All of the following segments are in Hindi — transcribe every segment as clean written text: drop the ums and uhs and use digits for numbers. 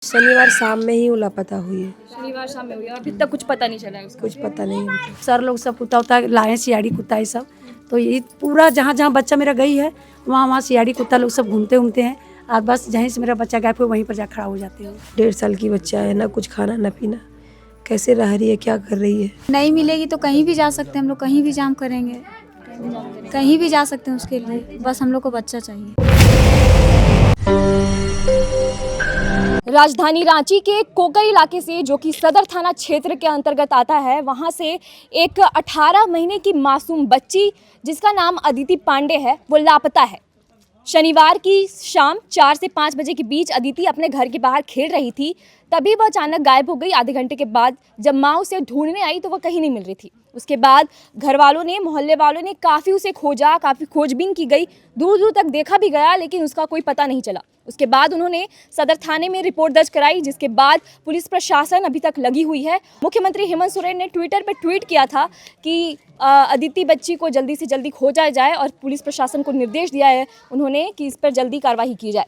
शनिवार शाम में ही वो लापता हुई है। शनिवार शाम में हुई है, अभी तक कुछ पता नहीं चला है उसका। कुछ पता नहीं हमको। सर लोग सब कुत्ता उत्ता लाए सियाड़ी कुत्ता ये सब, तो ये पूरा जहाँ जहाँ बच्चा मेरा गई है वहाँ वहाँ सियाड़ी कुत्ता लोग सब घूमते घूमते हैं और बस जहीं से मेरा बच्चा गायब हुआ वहीं पर जा खड़ा हो जाते हैं। 1.5 साल की बच्चा है, ना कुछ खाना ना पीना, कैसे रह रही है, क्या कर रही है। नहीं मिलेगी तो कहीं भी जा सकते हैं हम लोग, कहीं भी जाम करेंगे, कहीं भी जा सकते हैं उसके लिए, बस हम लोग को बच्चा चाहिए। राजधानी रांची के कोकर इलाके से, जो कि सदर थाना क्षेत्र के अंतर्गत आता है, वहां से एक 18 महीने की मासूम बच्ची जिसका नाम अदिति पांडे है, वो लापता है। शनिवार की शाम 4 से 5 बजे के बीच अदिति अपने घर के बाहर खेल रही थी, तभी वह अचानक गायब हो गई। आधे घंटे के बाद जब माँ उसे ढूंढने आई तो वह कहीं नहीं मिल रही थी। उसके बाद घर वालों ने, मोहल्ले वालों ने काफ़ी उसे खोजा, काफ़ी खोजबीन की गई, दूर दूर तक देखा भी गया, लेकिन उसका कोई पता नहीं चला। उसके बाद उन्होंने सदर थाने में रिपोर्ट दर्ज कराई, जिसके बाद पुलिस प्रशासन अभी तक लगी हुई है। मुख्यमंत्री हेमंत सोरेन ने ट्विटर पर ट्वीट किया था कि अदिति बच्ची को जल्दी से जल्दी खोजा जाए और पुलिस प्रशासन को निर्देश दिया है उन्होंने कि इस पर जल्दी कार्रवाई की जाए।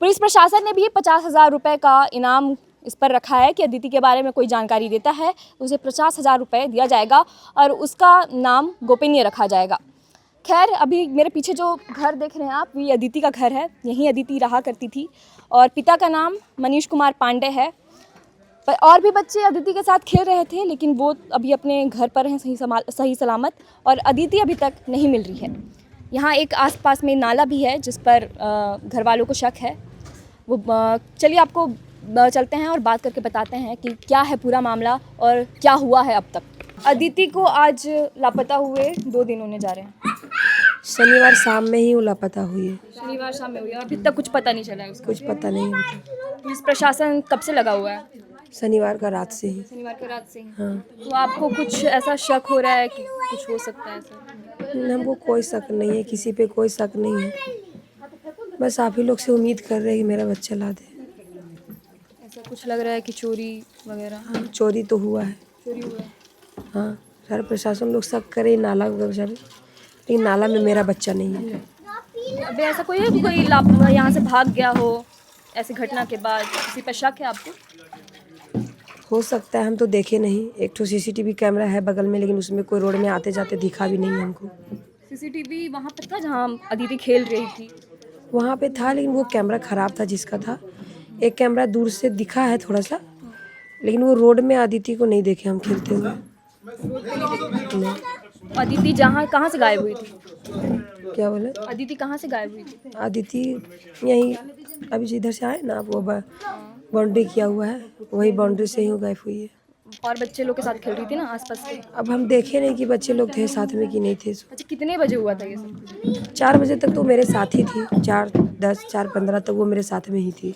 पुलिस प्रशासन ने भी 50,000 रुपये का इनाम इस पर रखा है कि अदिति के बारे में कोई जानकारी देता है उसे 50,000 रुपये दिया जाएगा और उसका नाम गोपनीय रखा जाएगा। खैर, अभी मेरे पीछे जो घर देख रहे हैं आप, ये अदिति का घर है। यहीं अदिति रहा करती थी और पिता का नाम मनीष कुमार पांडे है। पर और भी बच्चे अदिति के साथ खेल रहे थे, लेकिन वो अभी अपने घर पर हैं सही सलामत, और अदिति अभी तक नहीं मिल रही है। यहाँ एक आसपास में नाला भी है जिस पर घर वालों को शक है। वो चलिए आपको चलते हैं और बात करके बताते हैं कि क्या है पूरा मामला और क्या हुआ है अब तक। अदिति को आज लापता हुए 2 दिन होने जा रहे हैं। शनिवार शाम में ही वो लापता हुई है। शनिवार शाम में हुई है, अभी तक कुछ पता नहीं चला है उसका। कुछ पता नहीं हमको। पुलिस प्रशासन कब से लगा हुआ है? शनिवार का रात से ही। शनिवार की रात से ही। हाँ। तो आपको कुछ ऐसा शक हो रहा है कि कुछ हो सकता है ऐसा? हमको कोई शक नहीं है, किसी पे कोई शक नहीं है। बस आप ही लोग से उम्मीद कर रहे हैं कि मेरा बच्चा ला दे। ऐसा कुछ लग रहा है कि चोरी वगैरह? हाँ, चोरी तो हुआ है। चोरी हुआ है। हाँ, सारे प्रशासन लोग शक करे नाला वगैरह, लेकिन नाला में मेरा बच्चा नहीं है। अबे ऐसा कोई है कि कोई यहाँ से भाग गया हो ऐसी घटना के बाद? किसी पर शक है आपको? हो सकता है, हम तो देखे नहीं। एक तो CCTV कैमरा है बगल में, लेकिन उसमें कोई रोड में आते जाते दिखा भी नहीं हमको। CCTV वहाँ पर था जहाँ अदिति खेल रही थी? वहाँ पे था, लेकिन वो कैमरा ख़राब था जिसका था। एक कैमरा दूर से दिखा है थोड़ा सा, लेकिन वो रोड में अदिति को नहीं देखे हम खेलते हुए। नहीं। अदिति कहाँ से गायब हुई थी? क्या बोले? अदिति कहाँ से गायब हुई थी? अदिति यहीं अभी जिधर से आए ना, वो बाउंड्री किया हुआ है, वही बाउंड्री से ही वो गायब हुई है। और बच्चे लोग के साथ खेल रही थी ना आसपास के? अब हम देखे नहीं कि बच्चे लोग थे साथ में कि नहीं थे। अच्छा, कितने बजे हुआ था ये सब? 4 बजे तक तो मेरे साथ ही थी। 4:10 4:15 तक वो मेरे साथ में ही थी।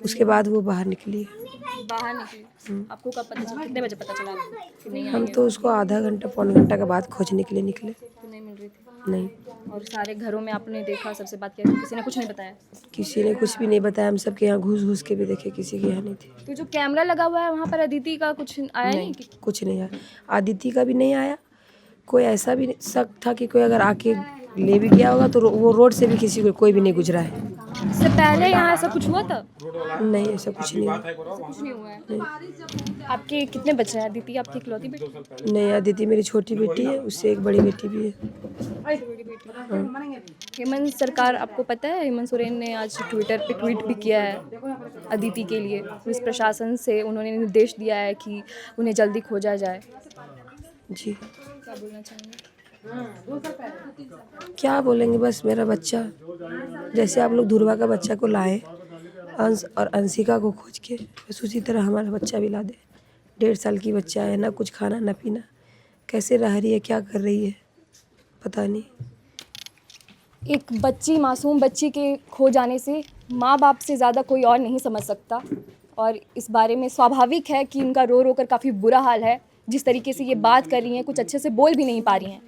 उसके बाद वो बाहर निकली है। बाहर निकली? आपको कब पता चला? कितने बजे पता चला आपको कि नहीं आई हम है? तो उसको आधा घंटा पौने घंटा के बाद खोजने के लिए निकले। तो नहीं मिल रही थी? नहीं, और सारे घरों में आपने देखा, सबसे बात किया, किसी ने कुछ नहीं बताया? किसी ने कुछ भी नहीं बताया। हम सबके यहाँ घुस घुस के भी देखे, किसी के यहाँ नहीं थी। तो जो कैमरा लगा हुआ है वहाँ पर अदिति का कुछ आया नहीं? कुछ नहीं आया। आदिति का भी नहीं आया। कोई ऐसा भी शक था कि कोई अगर आके ले भी गया होगा तो वो रोड से भी किसी को कोई भी नहीं गुजरा है। इससे पहले यहाँ ऐसा कुछ हुआ था? नहीं, ऐसा कुछ नहीं हुआ। कुछ नहीं हुआ है। आपके कितने बच्चे हैं? अदिति आपकी इकलौती बेटी? नहीं, अदिति मेरी छोटी बेटी है, उससे एक बड़ी बेटी भी है। हेमंत सरकार, आपको पता है हेमंत सोरेन ने आज ट्विटर पे ट्वीट भी किया है अदिति के लिए। पुलिस प्रशासन से उन्होंने निर्देश दिया है कि उन्हें जल्दी खोजा जाए। जी, क्या बोलना चाहेंगे? क्या बोलेंगे, बस मेरा बच्चा, जैसे आप लोग ध्रुवा का बच्चा को लाए, अंश और अंशिका को खोज के, बस उसी तरह हमारा बच्चा भी ला दे। 1.5 साल की बच्चा है, ना कुछ खाना ना पीना, कैसे रह रही है, क्या कर रही है, पता नहीं। एक बच्ची, मासूम बच्ची के खो जाने से माँ बाप से ज़्यादा कोई और नहीं समझ सकता, और इस बारे में स्वाभाविक है कि उनका रो रो कर काफ़ी बुरा हाल है। जिस तरीके से ये बात कर रही हैं, कुछ अच्छे से बोल भी नहीं पा रही हैं।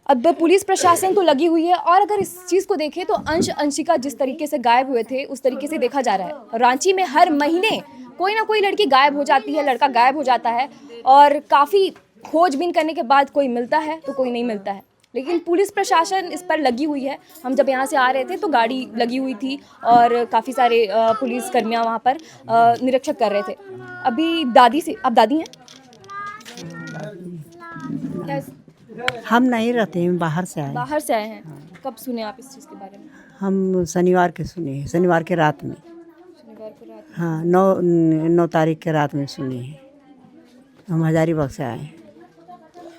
अब पुलिस प्रशासन तो लगी हुई है, और अगर इस चीज़ को देखें तो अंशिका जिस तरीके से गायब हुए थे उस तरीके से देखा जा रहा है। रांची में हर महीने कोई ना कोई लड़की गायब हो जाती है, लड़का गायब हो जाता है, और काफ़ी खोजबीन करने के बाद कोई मिलता है तो कोई नहीं मिलता है। लेकिन पुलिस प्रशासन इस पर लगी हुई है। हम जब यहाँ से आ रहे थे तो गाड़ी लगी हुई थी और काफ़ी सारे पुलिस कर्मियाँ वहाँ पर निरीक्षक कर रहे थे। अभी दादी से, आप दादी हैं क्या? हम नहीं रहते हैं, बाहर से आए। बाहर से आए हैं। कब सुने आप इस चीज़ के बारे में? हम शनिवार के सुने हैं, शनिवार के रात में। शनिवार को रात हाँ, 9 तारीख के रात में सुने हैं। हम हजारीबाग से आए हैं।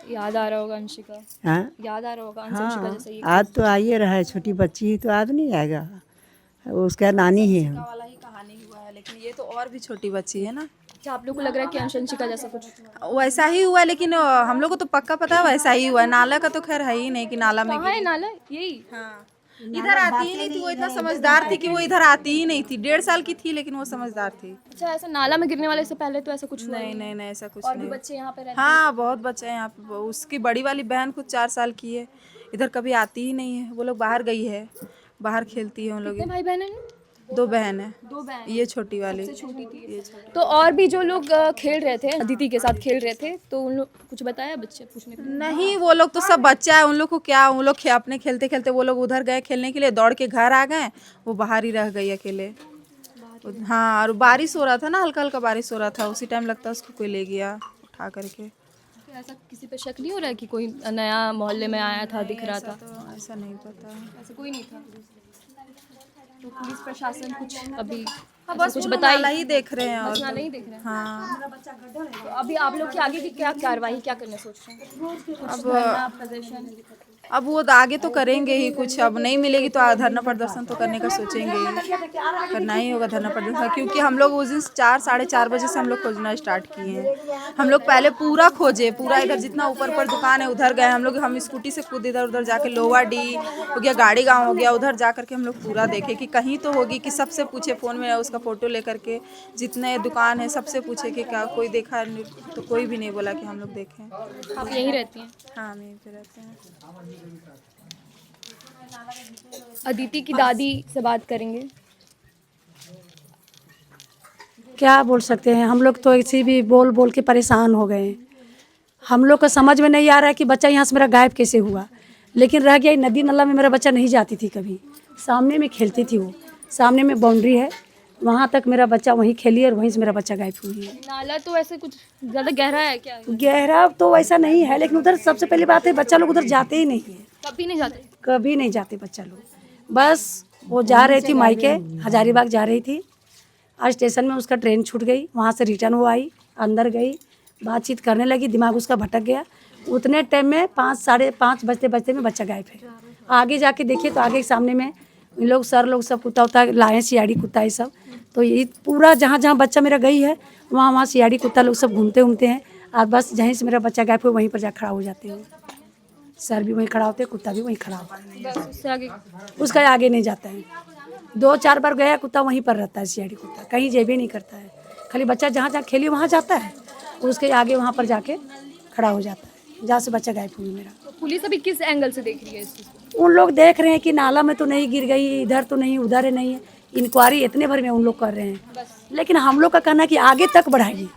में याद आ रहा होगा अंशिका, हाँ याद आ रहा होगा अंशिका हाँ, जैसे ये आज तो आइए रहा है, छोटी बच्ची है तो आज नहीं आएगा, उसका नानी ही हम। वाला ही कहानी हुआ है, लेकिन ये तो और भी छोटी बच्ची है ना। क्या आप लोग को लग रहा है कि अंशिका जैसा कुछ? वैसा ही हुआ, लेकिन हम लोग को तो पक्का पता है वैसा ही हुआ है। नाला का तो खैर है ही नहीं कि नाला में कहाँ है नाला? यही हाँ, इधर आती ही नहीं थी। वो इतना समझदार थी कि वो इधर आती ही नहीं थी। 1.5 साल की थी लेकिन वो समझदार थी। अच्छा, ऐसा नाला में गिरने वाले से पहले तो ऐसा कुछ हुआ नहीं नहीं नहीं, ऐसा कुछ और भी नहीं। बच्चे यहाँ पे रहते हाँ, बहुत बच्चे हैं यहाँ पे। उसकी बड़ी वाली बहन खुद 4 साल की है, इधर कभी आती ही नहीं है। वो लोग बाहर गई है, बाहर खेलती है उन लोग। कितने भाई बहन हैं? 2 बहन है, 2 बहन, ये छोटी वाली। छोटी थी। तो और भी जो लोग खेल रहे थे, अदिति के साथ खेल रहे थे, तो उन लोग कुछ बताया बच्चे पूछने के लिए? नहीं, वो लोग तो सब बच्चा है, उन लोग को क्या, उन लोग अपने खेलते खेलते वो लोग उधर गए खेलने के लिए, दौड़ के घर आ गए, वो बाहर ही रह गई अकेले। हाँ, और बारिश हो रहा था ना, हल्का हल्का बारिश हो रहा था, उसी टाइम लगता है उसको कोई ले गया उठा करके। तो ऐसा किसी पे शक नहीं हो रहा है कि कोई नया मोहल्ले में आया था, दिख रहा था? तो ऐसा नहीं पता। ऐसा कोई नहीं था। तो पुलिस प्रशासन कुछ अभी बस कुछ वो लोग बताई? नाला ही देख रहे हैं और नहीं देख रहे हैं। हाँ, तो अभी आप लोग की आगे की क्या कार्रवाई, क्या करने सोच रहे हैं? अब वो आगे तो करेंगे ही कुछ। अब नहीं मिलेगी तो धरना प्रदर्शन तो करने का सोचेंगे ही। करना ही होगा धरना प्रदर्शन, क्योंकि हम लोग उस दिन 4 साढ़े 4 बजे से हम लोग खोजना स्टार्ट किए हैं। हम लोग पहले पूरा खोजे, पूरा इधर जितना ऊपर पर दुकान है उधर गए हम स्कूटी से खुद इधर उधर जाके, लोवा डी हो गया, गाड़ी गाँव हो गया, उधर जा करके हम लोग पूरा देखे कि कहीं तो होगी, कि सबसे पूछे फ़ोन में उसका फ़ोटो ले करके, जितने दुकान है सबसे पूछे कि क्या कोई देखा, तो कोई भी नहीं बोला कि हम लोग देखें। आप यहीं रहती हैं? हाँ, हम यहीं पे रहते हैं। अदिति की दादी से बात करेंगे। क्या बोल सकते हैं, हम लोग तो ऐसे भी बोल बोल के परेशान हो गए हैं। हम लोग को समझ में नहीं आ रहा है कि बच्चा यहाँ से मेरा गायब कैसे हुआ, लेकिन रह गया नदी नाला में। मेरा बच्चा नहीं जाती थी कभी, सामने में खेलती थी, वो सामने में बाउंड्री है, वहाँ तक मेरा बच्चा वहीं खेली और वहीं से मेरा बच्चा गायब हुई है। नाला तो ऐसे कुछ ज़्यादा गहरा है क्या? गहरा तो वैसा नहीं है, लेकिन उधर सबसे पहली बात है बच्चा लोग उधर जाते ही नहीं है, कभी नहीं जाते? कभी नहीं जाते बच्चा लोग। बस वो जा रही थी मायके, हजारीबाग जा रही थी, आज स्टेशन में उसका ट्रेन छूट गई, वहाँ से रिटर्न वो आई, अंदर गई, बातचीत करने लगी, दिमाग उसका भटक गया। उतने टाइम में 5 साढ़े 5 बजते बजते में बच्चा गायब है। आगे जाके देखिए तो आगे सामने में इन लोग सर लोग सब कुत्ता उत्ता लाए, सियाड़ी कुत्ता ये सब। तो ये पूरा जहाँ जहाँ बच्चा मेरा गई है वहाँ वहाँ सियाड़ी कुत्ता लोग सब घूमते हैं, और बस जहीं से मेरा बच्चा गायब हुआ वहीं पर जा खड़ा हो जाते हैं। सर भी वहीं खड़ा होते हैं, कुत्ता भी वहीं खड़ा होता है, उससे आगे उसका आगे नहीं जाता है। 2-4 बार गया कुत्ता वहीं पर रहता है, सियाड़ी कुत्ता कहीं जेबे नहीं करता है, खाली बच्चा जहाँ जहाँ खेली वहाँ जाता है, उसके आगे वहाँ पर जाके खड़ा हो जाता है, जहाँ से बच्चा गायब हुई मेरा। तो पुलिस अभी किस एंगल से देख रही है इस चीज़ को? उन लोग देख रहे हैं कि नाला में तो नहीं गिर गई, इधर तो नहीं, उधर है नहीं है, इंक्वायरी इतने भर में उन लोग कर रहे हैं। लेकिन हम लोग का कहना है कि आगे तक बढ़ाइए,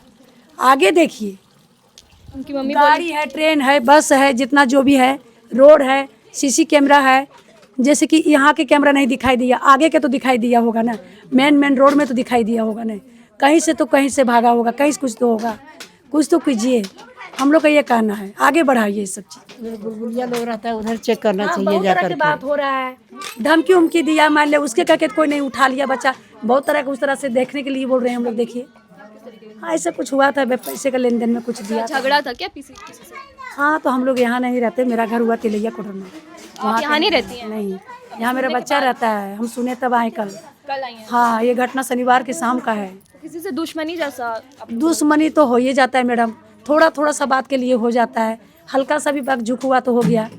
आगे देखिए, उनकी मम्मी गाड़ी है, ट्रेन है, बस है, जितना जो भी है, रोड है, सीसी कैमरा है। जैसे कि यहाँ के कैमरा नहीं दिखाई दिया, आगे के तो दिखाई दिया होगा ना, मेन रोड में तो दिखाई दिया होगा ना, कहीं से तो कहीं से भागा होगा, कहीं से कुछ तो होगा, कुछ तो कीजिए। हम लोग का ये कहना है, आगे बढ़ाइए सब चीज़। बुलबुलिया लोग रहता है उधर चेक करना चाहिए बहुत जा तरह की करके। बात हो रहा है, धमकी उमकी दिया, मान ले उसके कहके कोई नहीं उठा लिया बच्चा, बहुत तरह का उस तरह से देखने के लिए बोल रहे हैं हम लोग। देखिए हाँ, ऐसा कुछ हुआ था, पैसे का लेन देन में कुछ दिया था। झगड़ा था क्या किसी से? हाँ, तो हम लोग यहाँ नहीं रहते, मेरा घर हुआ तिलैया कोडर में। आप यहाँ नहीं रहती हैं? नहीं, यहाँ मेरा बच्चा रहता है, हम सुने तब आए कल। कल आई हैं? हाँ, ये घटना शनिवार के शाम का है। किसी से दुश्मनी जैसा दुश्मनी तो हो ही जाता है मैडम, थोड़ा थोड़ा सा बात के लिए हो जाता है, हल्का सा भी वक्त झुक हुआ तो हो गया।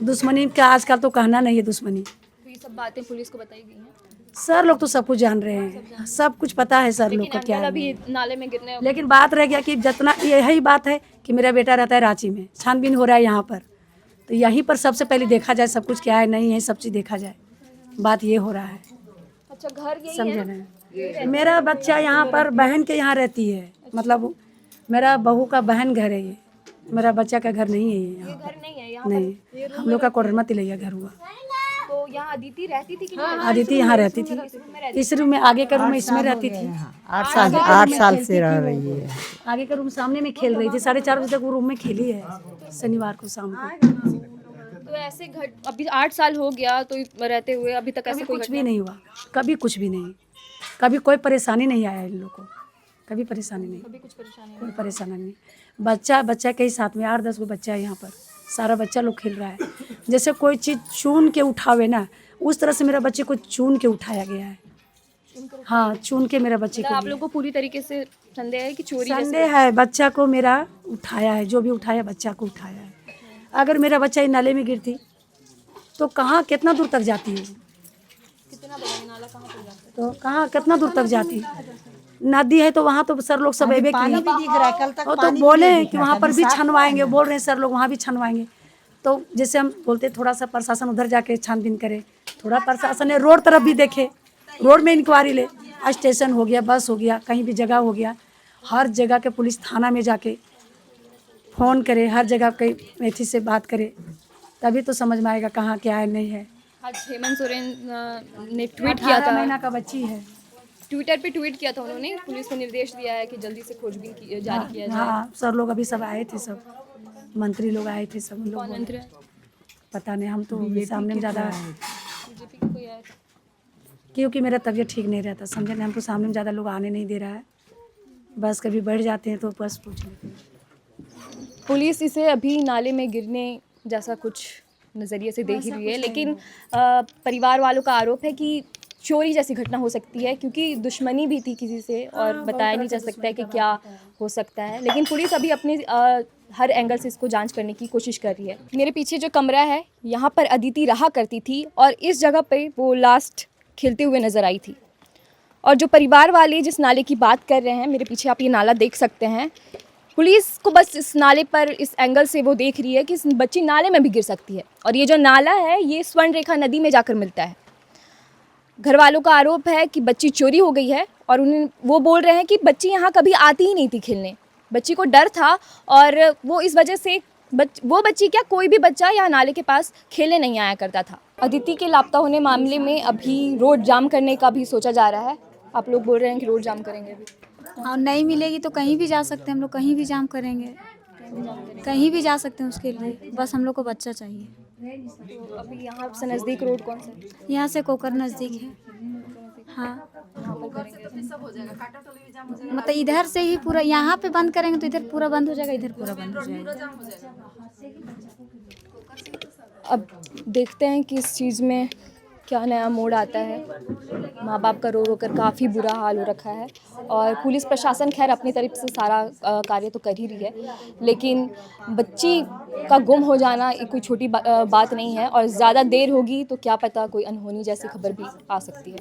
दुश्मनी का आजकल तो कहना नहीं है दुश्मनी। तो ये सब बातें पुलिस को बताई गई हैं? सर लोग तो सब कुछ जान रहे हैं, सब कुछ पता है सर लोग का क्या है। अभी नाले में गिरने लेकिन बात रह गया कि जितना यही बात है कि मेरा बेटा रहता है रांची में, छानबीन हो रहा है यहाँ पर, तो यहीं पर सबसे पहले देखा जाए सब कुछ क्या है नहीं है, सब चीज़ देखा जाए, बात ये हो रहा है। अच्छा, घर यही समझे ना, मेरा बच्चा यहाँ पर बहन के यहाँ रहती है, मतलब मेरा बहू का बहन घर है ये, मेरा बच्चा का घर नहीं है ये यहाँ। घर नहीं है यहाँ नहीं, हम लोग का कोडरमा तिलैया घर हुआ। तो यहाँ अदिति रहती थी कि नहीं? आदिति यहाँ रहती थी, इस रूम में, आगे का रूम में इसमें रहती थी। 8 साल से रह रही है। आगे का रूम सामने में खेल रही थी, 4:30 बजे तक वो रूम में खेली है शनिवार को शाम को। तो ऐसे अभी 8 साल हो गया तो रहते हुए अभी तक ऐसे कभी कोई कुछ भी नहीं हुआ, कभी कुछ भी नहीं, कभी कोई परेशानी नहीं आया इन लोग को, कभी परेशानी नहीं, कुछ परेशानी कोई परेशानी नहीं। बच्चा के ही साथ में 8-10 गो बच्चा है यहाँ पर, सारा बच्चा लोग खेल रहा है। जैसे कोई चीज़ चून के उठावे ना, उस तरह से मेरा बच्चे को चून के उठाया गया है। हाँ, चून के मेरा बच्चे को आप लोग को पूरी तरीके से संदेह है कि चोरी संदेह है, बच्चा को मेरा उठाया है, जो भी उठाया बच्चा को उठाया है। अगर मेरा बच्चा इस नाले में गिरती तो कहाँ कितना दूर तक जाती है, कितना बड़ा है नाला, कहाँ पर जाता है? तो कहाँ कितना दूर तक जाती। नदी है तो वहाँ तो सर लोग सब एबे किए, और तो बोले कि वहाँ पर भी छनवाएंगे, बोल रहे हैं सर लोग वहाँ भी छनवाएंगे। तो जैसे हम बोलते थोड़ा सा प्रशासन उधर जाके छानबीन करे, थोड़ा प्रशासन ने रोड तरफ भी देखे, रोड में इंक्वायरी ले, स्टेशन हो गया, बस हो गया, कहीं भी जगह हो गया, हर जगह के पुलिस थाना में जाके फ़ोन करे, हर जगह कई मेथी से बात करे, तभी तो समझ में आएगा कहाँ क्या है नहीं है। आज हेमंत सोरेन ने ट्वीट किया 18 था, महीना का बच्ची है। ट्विटर पे ट्वीट किया था उन्होंने, पुलिस को निर्देश दिया है कि जल्दी से खोजबीन जारी किया जाए। हाँ, सर लोग अभी सब आए थे, सब मंत्री लोग आए थे, सब लोग कौन मंत्री है? पता नहीं, हम तो सामने में ज़्यादा, बीजेपी का कोई आया था? क्योंकि मेरा तबीयत ठीक नहीं रहता, समझे ना, हमको सामने में ज़्यादा लोग आने नहीं दे रहा है, बस कभी बढ़ जाते हैं तो बस पूछ लेते हैं। पुलिस इसे अभी नाले में गिरने जैसा कुछ नज़रिए से देख ही रही है, लेकिन परिवार वालों का आरोप है कि चोरी जैसी घटना हो सकती है, क्योंकि दुश्मनी भी थी किसी से और बताया नहीं जा सकता है कि क्या हो सकता है। लेकिन पुलिस अभी अपनी हर एंगल से इसको जांच करने की कोशिश कर रही है। मेरे पीछे जो कमरा है, यहाँ पर अदिति रहा करती थी और इस जगह पे वो लास्ट खेलते हुए नज़र आई थी। और जो परिवार वाले जिस नाले की बात कर रहे हैं, मेरे पीछे आप ये नाला देख सकते हैं, पुलिस को बस इस नाले पर इस एंगल से वो देख रही है कि इस बच्ची नाले में भी गिर सकती है। और ये जो नाला है ये स्वर्ण रेखा नदी में जाकर मिलता है। घर वालों का आरोप है कि बच्ची चोरी हो गई है और वो बोल रहे हैं कि बच्ची यहाँ कभी आती ही नहीं थी खेलने, बच्ची को डर था और वो इस वजह से वो बच्ची क्या, कोई भी बच्चा यहाँ नाले के पास खेलने नहीं आया करता था। अदिति के लापता होने मामले में अभी रोड जाम करने का भी सोचा जा रहा है। आप लोग बोल रहे हैं कि रोड जाम करेंगे अभी। और नहीं मिलेगी तो कहीं भी जा सकते हैं हम लोग, कहीं भी जाम करेंगे, कहीं भी जा सकते हैं उसके लिए, बस हम लोग को बच्चा चाहिए। तो अभी यहाँ से नज़दीक रोड कौन सा है? यहाँ से कोकर नज़दीक है। हाँ, मतलब इधर से ही पूरा, यहाँ पे बंद करेंगे तो इधर पूरा बंद हो जाएगा, इधर पूरा बंद हो जाएगा। अब देखते हैं कि इस चीज़ में क्या नया मोड़ आता है। माँ बाप का रो रो कर काफ़ी बुरा हाल हो रखा है और पुलिस प्रशासन खैर अपनी तरफ से सारा कार्य तो कर ही रही है, लेकिन बच्ची का गुम हो जाना एक कोई छोटी बात नहीं है और ज़्यादा देर होगी तो क्या पता कोई अनहोनी जैसी खबर भी आ सकती है।